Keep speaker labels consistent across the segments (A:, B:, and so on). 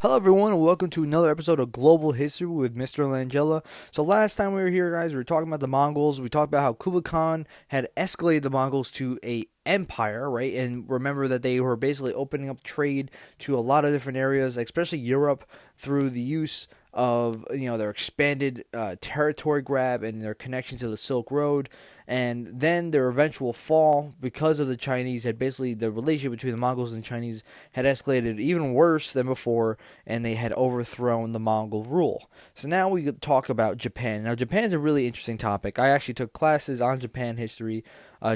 A: Hello, everyone, and welcome to another episode of Global History with Mr. Langella. So, last time we were here, guys, we were talking about the Mongols. We talked about how Kublai Khan had escalated the Mongols to a empire, right? And remember that they were basically opening up trade to a lot of different areas, especially Europe, through the use of their expanded territory grab and their connection to the Silk Road, and then their eventual fall because of the Chinese had basically the relationship between the Mongols and the Chinese had escalated even worse than before, and they had overthrown the Mongol rule. So now we talk about Japan. Now Japan is a really interesting topic. I actually took classes on Japan history,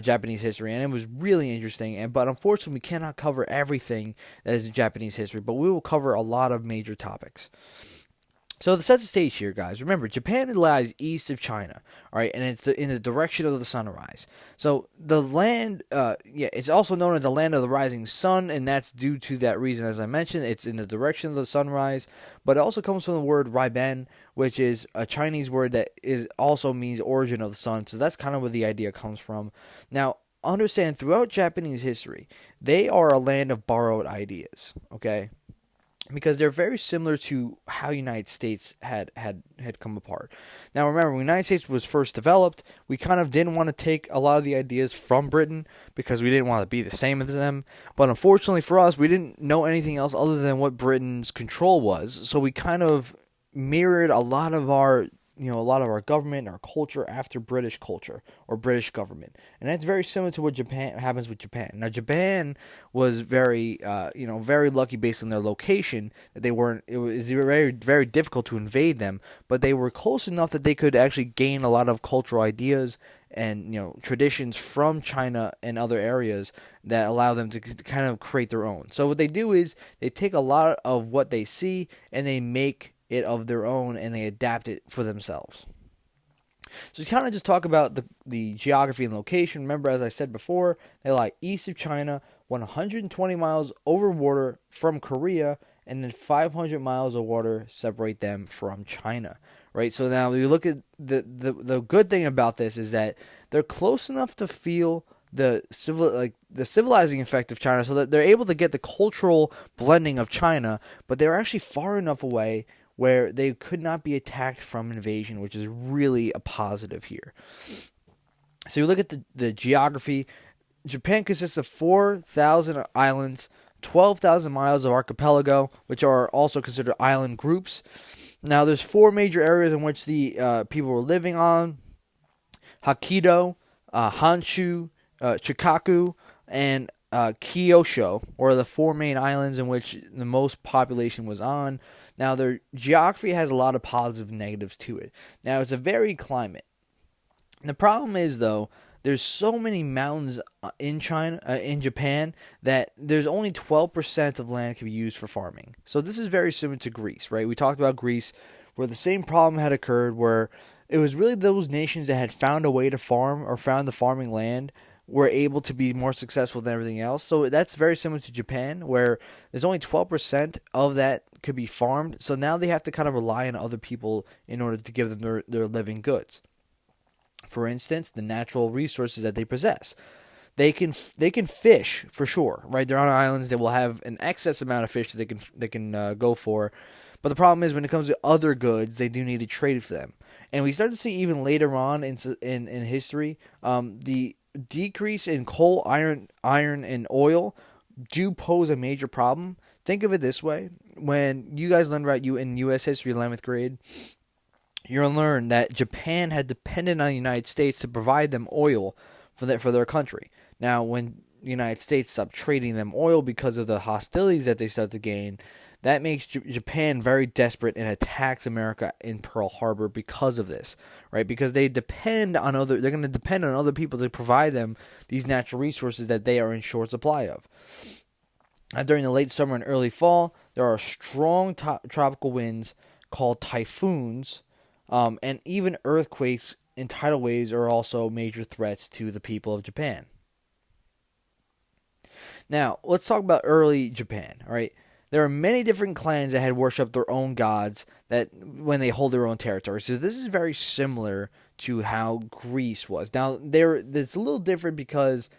A: Japanese history, and it was really interesting. But unfortunately, we cannot cover everything that is Japanese history, but we will cover a lot of major topics. So the sets the stage here, guys. Remember, Japan lies east of China, all right, and it's in the direction of the sunrise. So the land, it's also known as the land of the rising sun, and that's due to that reason, as I mentioned. It's in the direction of the sunrise, but it also comes from the word Raiben, which is a Chinese word that also means origin of the sun. So that's kind of where the idea comes from. Now, understand, throughout Japanese history, they are a land of borrowed ideas, okay? Because they're very similar to how United States had come apart. Now remember, when the United States was first developed, we kind of didn't want to take a lot of the ideas from Britain because we didn't want to be the same as them. But unfortunately for us, we didn't know anything else other than what Britain's control was. So we kind of mirrored a lot of our government, our culture after British culture or British government, and that's very similar to what Japan happens with Japan. Now, Japan was very lucky based on their location that they weren't. It was very, very difficult to invade them, but they were close enough that they could actually gain a lot of cultural ideas and traditions from China and other areas that allow them to kind of create their own. So what they do is they take a lot of what they see and they make it of their own, and they adapt it for themselves. So to kind of just talk about the geography and location, remember, as I said before, they lie east of China, 120 miles over water from Korea, and then 500 miles of water separate them from China, right? So now you look at the good thing about this is that they're close enough to feel the civilizing effect of China, so that they're able to get the cultural blending of China, but they're actually far enough away where they could not be attacked from invasion, which is really a positive here. So you look at the geography. Japan consists of 4,000 islands, 12,000 miles of archipelago, which are also considered island groups. Now, there's four major areas in which the people were living on: Hokkaido, Honshu, Shikoku, and Kyushu, or the four main islands in which the most population was on. Now, their geography has a lot of positives and negatives to it. Now, it's a varied climate. The problem is, though, there's so many mountains in Japan, that there's only 12% of land can be used for farming. So this is very similar to Greece, right? We talked about Greece, where the same problem had occurred, where it was really those nations that had found a way to farm or found the farming land were able to be more successful than everything else. So that's very similar to Japan, where there's only 12% of that could be farmed. So now they have to kind of rely on other people in order to give them their living goods. For instance, the natural resources that they possess. They can fish for sure, right? They're on islands. They will have an excess amount of fish that they can go for. But the problem is, when it comes to other goods, they do need to trade for them. And we start to see even later on in history, the decrease in coal, iron, and oil do pose a major problem. Think of it this way: when you guys learned about in U.S. history, 11th grade, you'll learn that Japan had depended on the United States to provide them oil for their country. Now, when the United States stopped trading them oil because of the hostilities that they started to gain, that makes Japan very desperate and attacks America in Pearl Harbor because of this, right? Because they're going to depend on other people to provide them these natural resources that they are in short supply of. During the late summer and early fall, there are strong tropical winds called typhoons, and even earthquakes and tidal waves are also major threats to the people of Japan. Now, let's talk about early Japan, all right? There are many different clans that had worshipped their own gods that when they hold their own territory. So this is very similar to how Greece was. Now, it's a little different because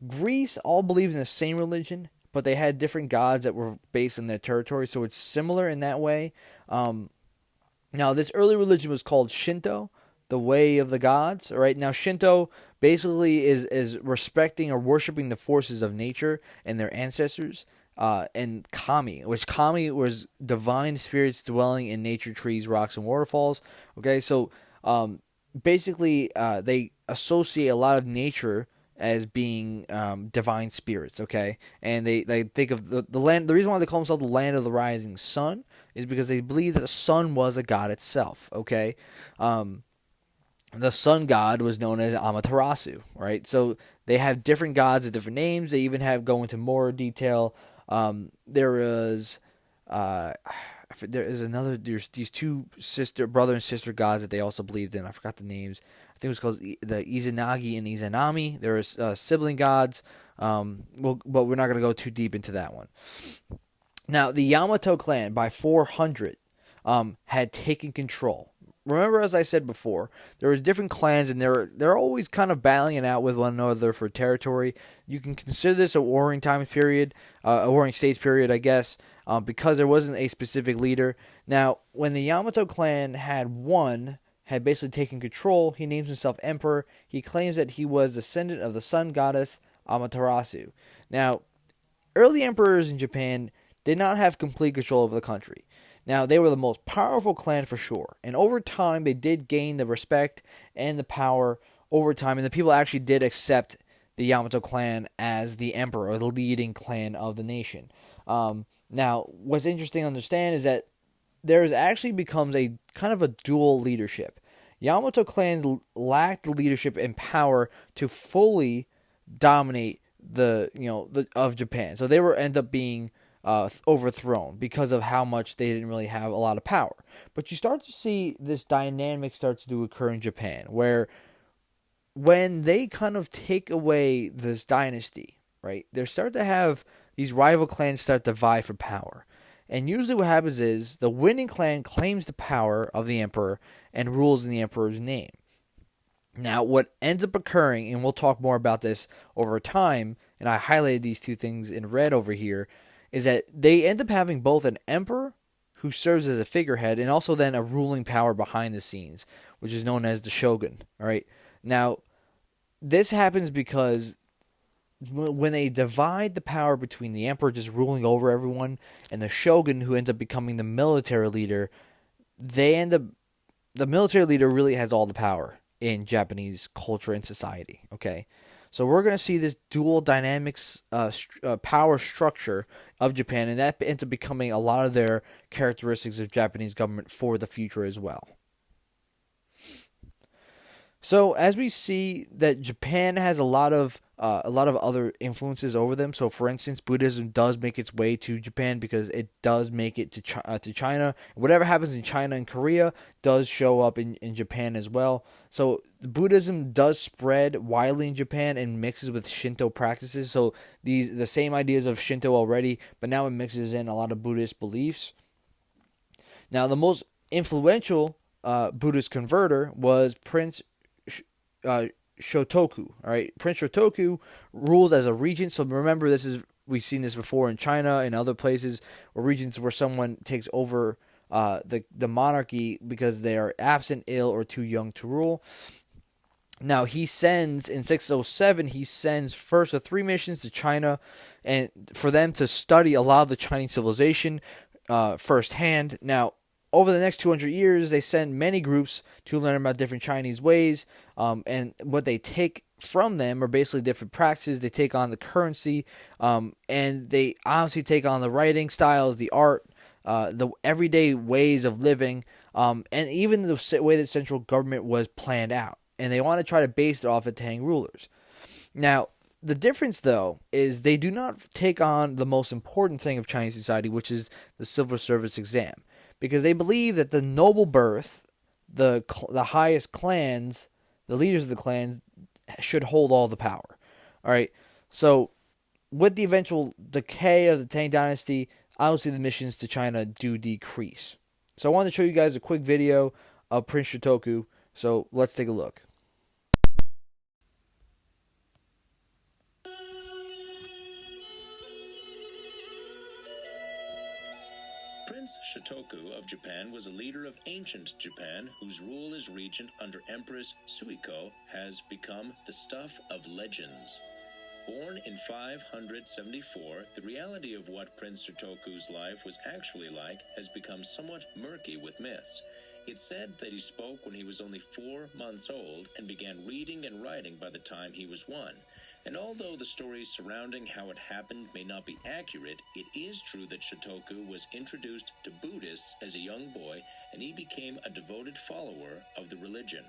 A: Greece all believed in the same religion, but they had different gods that were based in their territory, so it's similar in that way. Now, this early religion was called Shinto, the way of the gods. All right, now Shinto basically is respecting or worshiping the forces of nature and their ancestors. And Kami, which Kami was divine spirits dwelling in nature, trees, rocks, and waterfalls. Okay, so basically, they associate a lot of nature as being divine spirits, okay? And they think of the land. The reason why they call themselves the land of the rising sun is because they believe that the sun was a god itself, okay? The sun god was known as Amaterasu, right? So they have different gods with different names. They even have, go into more detail. There's these two brother and sister gods that they also believed in. I forgot the names. I think it was called the Izanagi and Izanami. There are sibling gods. But we're not going to go too deep into that one. Now, the Yamato clan by 400 had taken control. Remember, as I said before, there was different clans, and they're always kind of battling it out with one another for territory. You can consider this a warring time period, a warring states period, I guess, because there wasn't a specific leader. Now, when the Yamato clan had basically taken control, he names himself emperor. He claims that he was descendant of the sun goddess Amaterasu. Now, early emperors in Japan did not have complete control over the country. Now, they were the most powerful clan for sure, and over time they did gain the respect and the power over time, and the people actually did accept the Yamato clan as the emperor, or the leading clan of the nation. Now, what's interesting to understand is that there actually becomes a kind of a dual leadership. Yamato clans lacked the leadership and power to fully dominate of Japan, so they end up being overthrown because of how much they didn't really have a lot of power. But you start to see this dynamic starts to occur in Japan, where when they kind of take away this dynasty, right, they start to have these rival clans start to vie for power. And usually what happens is the winning clan claims the power of the emperor and rules in the emperor's name. Now, what ends up occurring, and we'll talk more about this over time, and I highlighted these two things in red over here, is that they end up having both an emperor who serves as a figurehead and also then a ruling power behind the scenes, which is known as the shogun. All right. Now, this happens because when they divide the power between the emperor just ruling over everyone and the shogun who ends up becoming the military leader, the military leader really has all the power in Japanese culture and society. Okay. So we're going to see this dual dynamics power structure of Japan, and that ends up becoming a lot of their characteristics of Japanese government for the future as well. So as we see that Japan has a lot of other influences over them. So for instance, Buddhism does make its way to Japan because it does make it to China. Whatever happens in China and Korea does show up in Japan as well. So Buddhism does spread widely in Japan and mixes with Shinto practices. So the same ideas of Shinto already, but now it mixes in a lot of Buddhist beliefs. Now the most influential Buddhist converter was Prince Shotoku. All right, Prince Shotoku rules as a regent. So remember, we've seen this before in China and other places where regents where someone takes over the monarchy because they are absent, ill, or too young to rule. Now he sends in 607. He sends first 3 missions to China, and for them to study a lot of the Chinese civilization firsthand. Now, over the next 200 years, they send many groups to learn about different Chinese ways, and what they take from them are basically different practices. They take on the currency, and they obviously take on the writing styles, the art, the everyday ways of living, and even the way that central government was planned out. And they want to try to base it off of Tang rulers. Now, the difference, though, is they do not take on the most important thing of Chinese society, which is the civil service exam. Because they believe that the noble birth, the highest clans, the leaders of the clans, should hold all the power. All right. So, with the eventual decay of the Tang Dynasty, obviously the missions to China do decrease. So, I wanted to show you guys a quick video of Prince Shotoku. So, let's take a look.
B: Shotoku of Japan was a leader of ancient Japan whose rule as regent under Empress Suiko has become the stuff of legends. Born in 574, the reality of what Prince Shotoku's life was actually like has become somewhat murky with myths. It's said that he spoke when he was only 4 months old and began reading and writing by the time he was 1. And although the stories surrounding how it happened may not be accurate, it is true that Shotoku was introduced to Buddhists as a young boy and he became a devoted follower of the religion.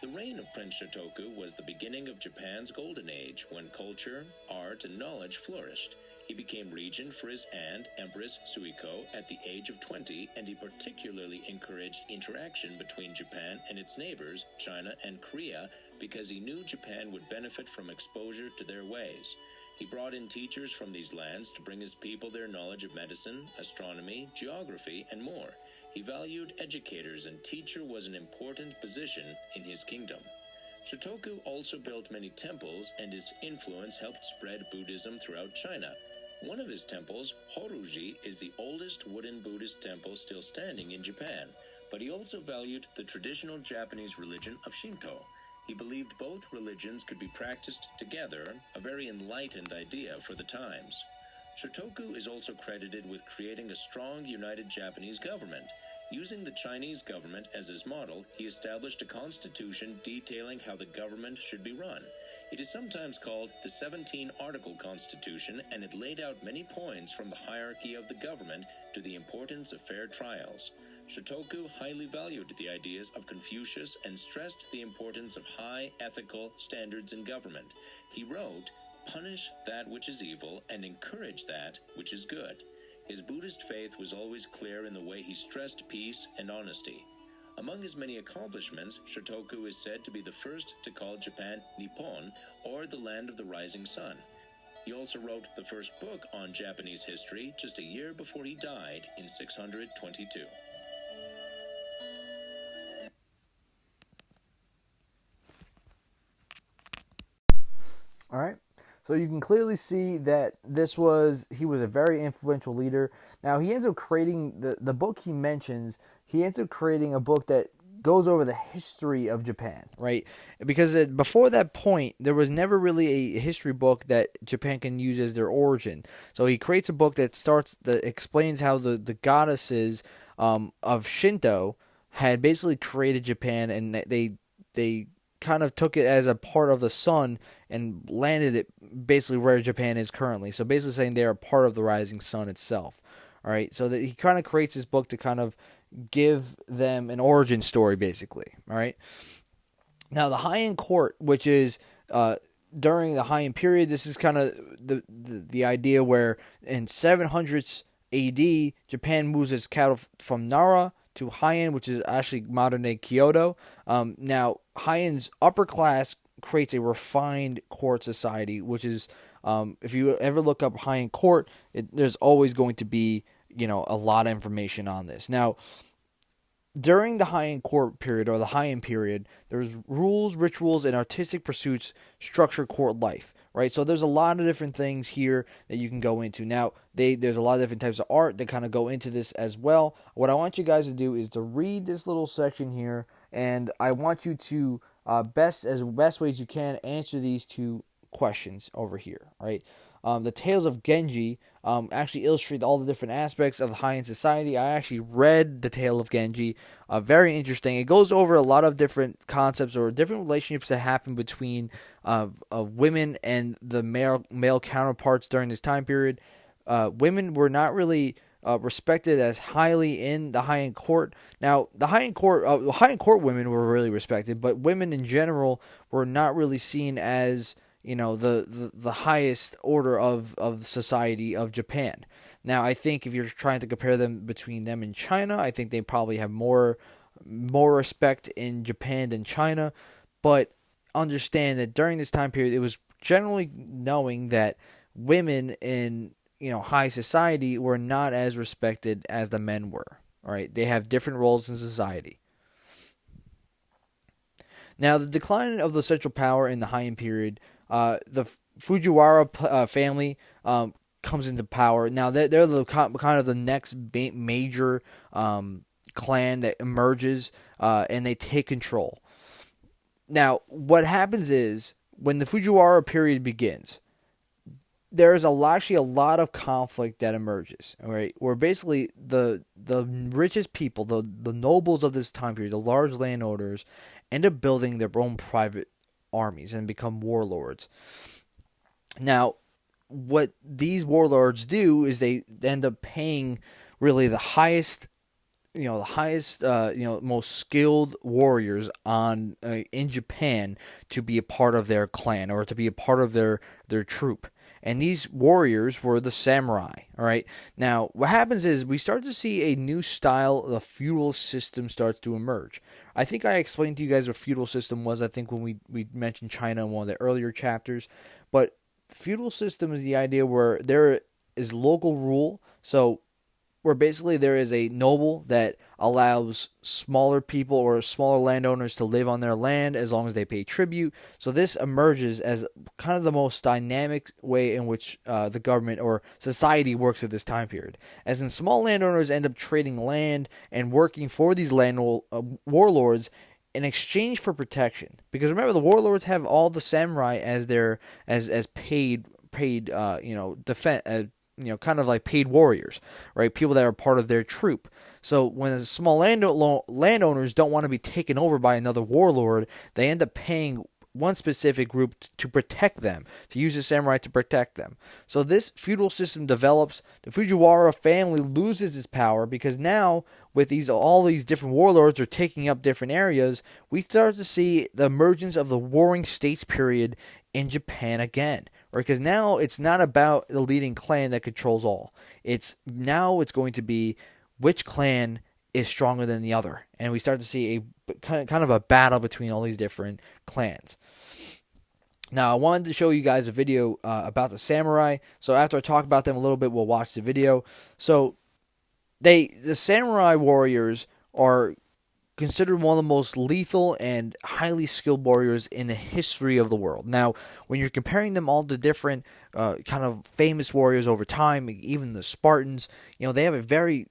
B: The reign of Prince Shotoku was the beginning of Japan's golden age, when culture, art, and knowledge flourished. He became regent for his aunt, Empress Suiko, at the age of 20, and he particularly encouraged interaction between Japan and its neighbors, China and Korea, because he knew Japan would benefit from exposure to their ways. He brought in teachers from these lands to bring his people their knowledge of medicine, astronomy, geography, and more. He valued educators, and teacher was an important position in his kingdom. Shotoku also built many temples, and his influence helped spread Buddhism throughout China. One of his temples, Horuji, is the oldest wooden Buddhist temple still standing in Japan, but he also valued the traditional Japanese religion of Shinto. He believed both religions could be practiced together, a very enlightened idea for the times. Shotoku is also credited with creating a strong, united Japanese government. Using the Chinese government as his model, he established a constitution detailing how the government should be run. It is sometimes called the 17-Article Constitution, and it laid out many points from the hierarchy of the government to the importance of fair trials. Shotoku highly valued the ideas of Confucius and stressed the importance of high ethical standards in government. He wrote, "Punish that which is evil and encourage that which is good." His Buddhist faith was always clear in the way he stressed peace and honesty. Among his many accomplishments, Shotoku is said to be the first to call Japan Nippon, or the land of the rising sun. He also wrote the first book on Japanese history just a year before he died in 622.
A: All right. So you can clearly see that he was a very influential leader. Now he ends up creating the book he mentions. He ends up creating a book that goes over the history of Japan, right? Because before that point, there was never really a history book that Japan can use as their origin. So he creates a book that explains how the goddesses of Shinto had basically created Japan, and they kind of took it as a part of the sun and landed it basically where Japan is currently. So basically saying they're a part of the rising sun itself. All right, so that he kind of creates this book to kind of give them an origin story, basically. All right. Now the Heian court, which is during the Heian period, this is kind of the idea where in 700s A.D. Japan moves its capital from Nara to Heian, which is actually modern day Kyoto. Now Heian's upper class creates a refined court society, which is if you ever look up Heian court, there's always going to be a lot of information on this. Now, during the Heian court period or the Heian period, there's rules, rituals, and artistic pursuits structure court life, right? So there's a lot of different things here that you can go into. Now, there's a lot of different types of art that kind of go into this as well. What I want you guys to do is to read this little section here, and I want you to best ways you can answer these two questions over here, right? The Tales of Genji actually illustrate all the different aspects of the Heian society. I actually read the Tale of Genji. Very interesting. It goes over a lot of different concepts or different relationships that happen between of women and the male counterparts during this time period. Women were not really respected as highly in the Heian court. Now, the Heian court women were really respected, but women in general were not really seen as the highest order of society of Japan. Now, I think if you're trying to compare them between them and China, I think they probably have more respect in Japan than China. But understand that during this time period, it was generally knowing that women in high society were not as respected as the men were. All right, they have different roles in society. Now, the decline of the central power in the Heian period, the Fujiwara family comes into power. Now they're the kind of the next major clan that emerges, and they take control. Now, what happens is when the Fujiwara period begins, there's actually a lot of conflict that emerges. All right, where basically the richest people, the nobles of this time period, the large landowners, end up building their own private armies and become warlords. Now, what these warlords do is they end up paying really the highest, most skilled warriors on in Japan to be a part of their clan or to be a part of their troop. And these warriors were the samurai. All right. Now, what happens is we start to see a new style. The feudal system starts to emerge. I think I explained to you guys what feudal system was. I think when we mentioned China in one of the earlier chapters, but feudal system is the idea where there is local rule. So where basically there is a noble that allows smaller people or smaller landowners to live on their land as long as they pay tribute. So this emerges as kind of the most dynamic way in which the government or society works at this time period. As in, small landowners end up trading land and working for these warlords in exchange for protection. Because remember, the warlords have all the samurai as their as paid defense. Kind of like paid warriors, right? People that are part of their troop. So when the small landowners don't want to be taken over by another warlord, they end up paying one specific group to protect them, to use the samurai to protect them. So this feudal system develops. The Fujiwara family loses its power because now, with all these different warlords are taking up different areas, we start to see the emergence of the Warring States period in Japan again. Right, because now it's not about the leading clan that controls all. It's going to be which clan is stronger than the other, and we start to see a kind of a battle between all these different clans. Now, I wanted to show you guys a video about the samurai. So after I talk about them a little bit, we'll watch the video. So the samurai warriors are considered one of the most lethal and highly skilled warriors in the history of the world. Now, when you're comparing them all to different kind of famous warriors over time, even the Spartans, they have a very,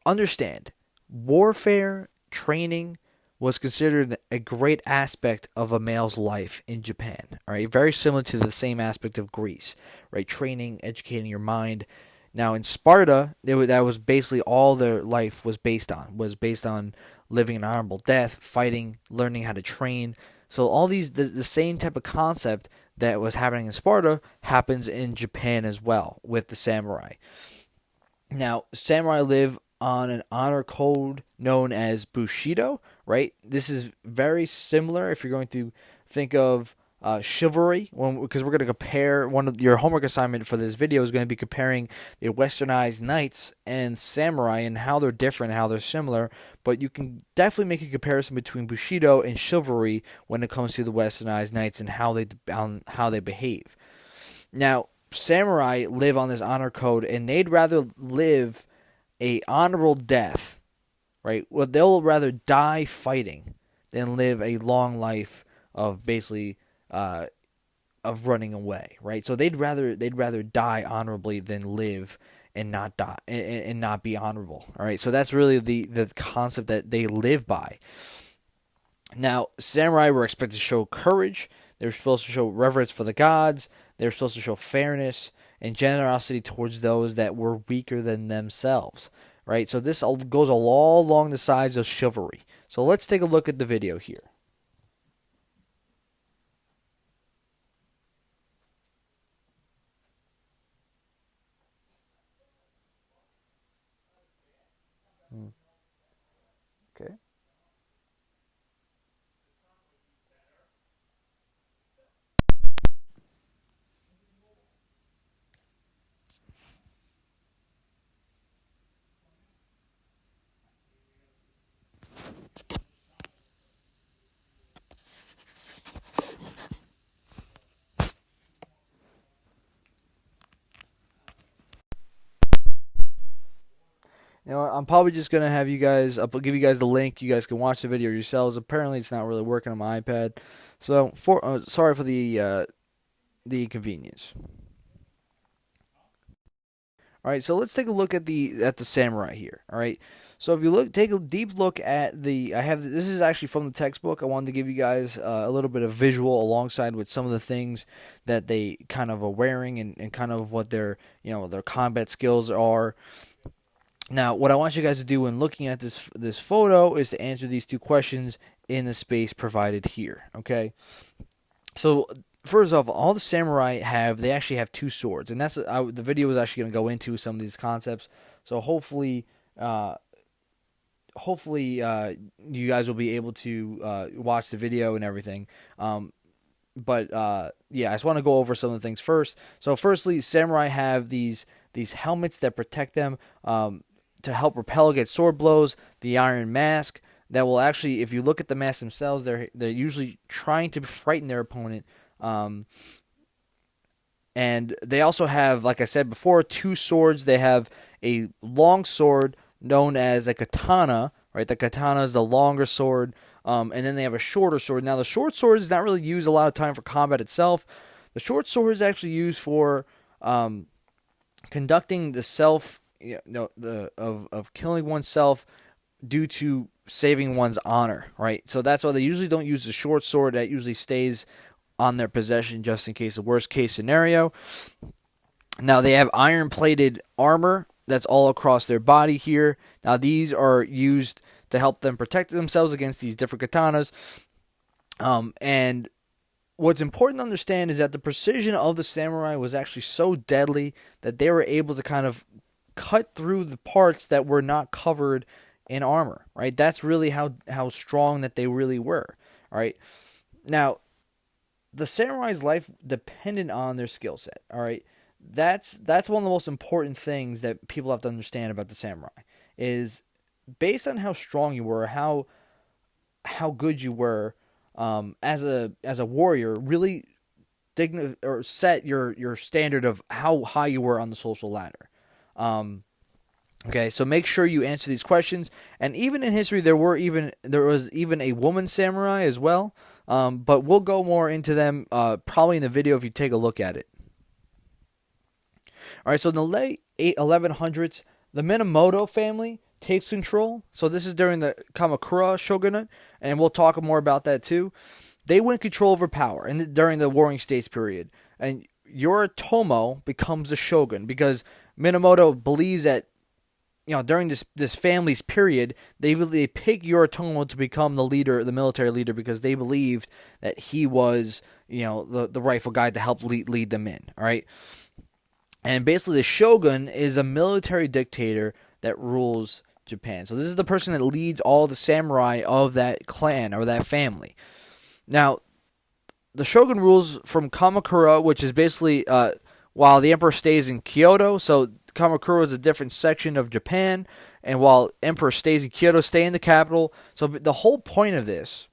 A: understand, warfare training was considered a great aspect of a male's life in Japan. All right, very similar to the same aspect of Greece, right? Training, educating your mind. Now in Sparta, that was basically all their life was based on living an honorable death, fighting, learning how to train. So all these the same type of concept that was happening in Sparta happens in Japan as well with the samurai. Now, samurai live on an honor code known as Bushido, right? This is very similar if you're going to think of chivalry, because we're going to compare your homework assignment for this video is going to be comparing the westernized knights and samurai and how they're different, how they're similar. But you can definitely make a comparison between Bushido and chivalry when it comes to the westernized knights and how they behave. Now, samurai live on this honor code, and they'd rather live a honorable death, right? Well, they'll rather die fighting than live a long life of basically of running away, right? So they'd rather die honorably than live and not die and not be honorable. All right, so that's really the concept that they live by. Now, samurai were expected to show courage. They were supposed to show reverence for the gods. They were supposed to show fairness and generosity towards those that were weaker than themselves, right? So this all goes all along the sides of chivalry. So let's take a look at the video here. Okay. I'm probably just gonna have you guys. I'll give you guys the link. You guys can watch the video yourselves. Apparently, it's not really working on my iPad, so sorry for the inconvenience. All right, so let's take a look at the samurai here. All right, so if you take a deep look at I have this is actually from the textbook. I wanted to give you guys a little bit of visual alongside with some of the things that they kind of are wearing and kind of what their their combat skills are. Now, what I want you guys to do when looking at this photo is to answer these two questions in the space provided here. Okay, so first off, all the samurai they actually have two swords, and the video is actually going to go into some of these concepts. So uh, hopefully, you guys will be able to watch the video and everything. But yeah, I just want to go over some of the things first. So, firstly, samurai have these helmets that protect them to help repel against sword blows. The iron mask that will actually, if you look at the masks themselves, they're usually trying to frighten their opponent. And they also have, like I said before, two swords. They have a long sword known as a katana, right? The katana is the longer sword. And then they have a shorter sword. Now, the short sword is not really used a lot of time for combat itself. The short sword is actually used for conducting the self, of killing oneself due to saving one's honor, right? So that's why they usually don't use the short sword. That usually stays on their possession just in case the worst case scenario. Now they have iron plated armor that's all across their body here. Now these are used to help them protect themselves against these different katanas. And what's important to understand is that the precision of the samurai was actually so deadly that they were able to kind of cut through the parts that were not covered in armor, right? That's really how strong that they really were, all right? Now, the samurai's life depended on their skill set, all right? That's one of the most important things that people have to understand about the samurai is based on how strong you were, how good you were as a warrior, really or set your standard of how high you were on the social ladder. Okay, so make sure you answer these questions. And even in history, there was even a woman samurai as well. But we'll go more into them probably in the video if you take a look at it. All right, so in the late 1100s, the Minamoto family takes control. So this is during the Kamakura shogunate, and we'll talk more about that too. They win control over power and during the Warring States period. And Yoritomo becomes the shogun because Minamoto believes that during this family's period, they picked Yoritomo to become the leader, the military leader, because they believed that he was, the rightful guy to help lead them in. All right, and basically the shogun is a military dictator that rules Japan. So this is the person that leads all the samurai of that clan or that family. Now, the shogun rules from Kamakura, which is basically while the emperor stays in Kyoto. So Kamakura is a different section of Japan, and while emperor stays in Kyoto, stay in the capital. So the whole point of this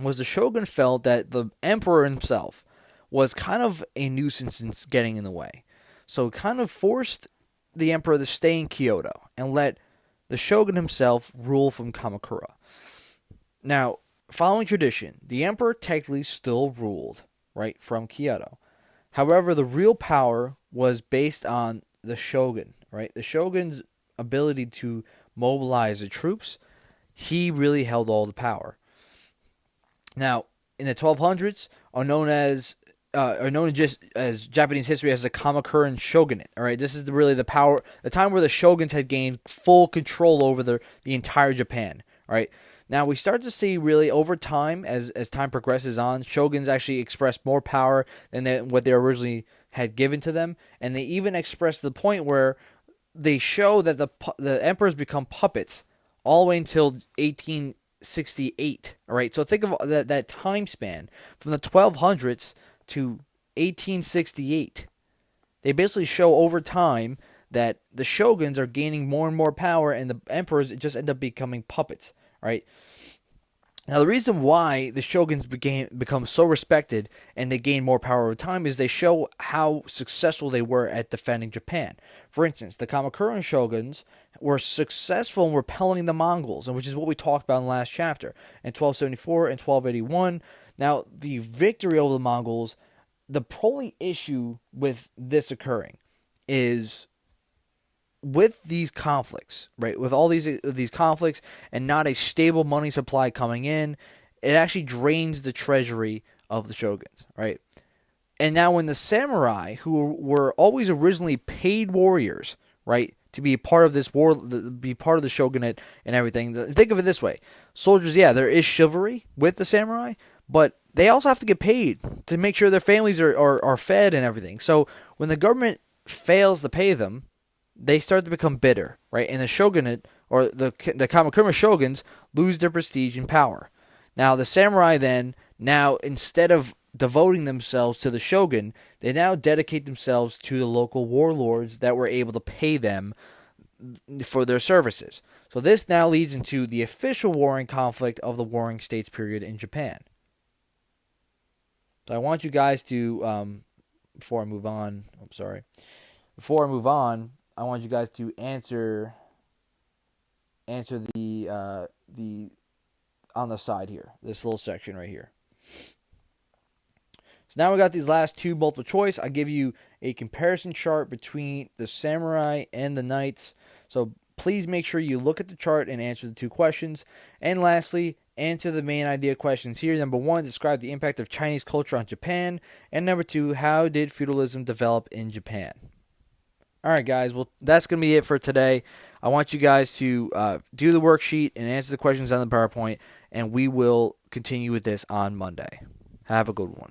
A: was the shogun felt that the emperor himself was kind of a nuisance and getting in the way. So kind of forced the emperor to stay in Kyoto and let the shogun himself rule from Kamakura. Now, following tradition, the emperor technically still ruled, right, from Kyoto. However, the real power was based on the shogun, right? The shogun's ability to mobilize the troops, he really held all the power. Now, in the 1200s, are known just as Japanese history as the Kamakuran shogunate. All right, this is really the time where the shoguns had gained full control over the entire Japan. All right, now we start to see really over time, as time progresses on, shoguns actually express more power than what they originally had given to them, and they even express to the point where they show that the emperors become puppets all the way until 1868. All right, so think of that time span from the 1200s to 1868. They basically show over time that the shoguns are gaining more and more power, and the emperors just end up becoming puppets. Right. Now, the reason why the shoguns become so respected and they gain more power over time is they show how successful they were at defending Japan. For instance, the Kamakuran shoguns were successful in repelling the Mongols, which is what we talked about in the last chapter, in 1274 and 1281. Now, the victory over the Mongols, the only issue with this occurring is with these conflicts, right, with all these conflicts and not a stable money supply coming in, it actually drains the treasury of the shoguns, right? And now when the samurai, who were always originally paid warriors, right, to be part of this war, be part of the shogunate and everything, think of it this way. Soldiers, yeah, there is chivalry with the samurai, but they also have to get paid to make sure their families are fed and everything. So when the government fails to pay them, they start to become bitter, right? And the shogunate, or the Kamakura shoguns, lose their prestige and power. Now the samurai then, now instead of devoting themselves to the shogun, they now dedicate themselves to the local warlords that were able to pay them for their services. So this now leads into the official warring conflict of the Warring States period in Japan. So I want you guys to, before I move on, I want you guys to answer the on the side here, this little section right here. So now we got these last two multiple choice. I give you a comparison chart between the samurai and the knights. So please make sure you look at the chart and answer the two questions. And lastly, answer the main idea questions here. Number 1, describe the impact of Chinese culture on Japan. And number 2, how did feudalism develop in Japan? All right, guys. Well, that's going to be it for today. I want you guys to do the worksheet and answer the questions on the PowerPoint. And we will continue with this on Monday. Have a good one.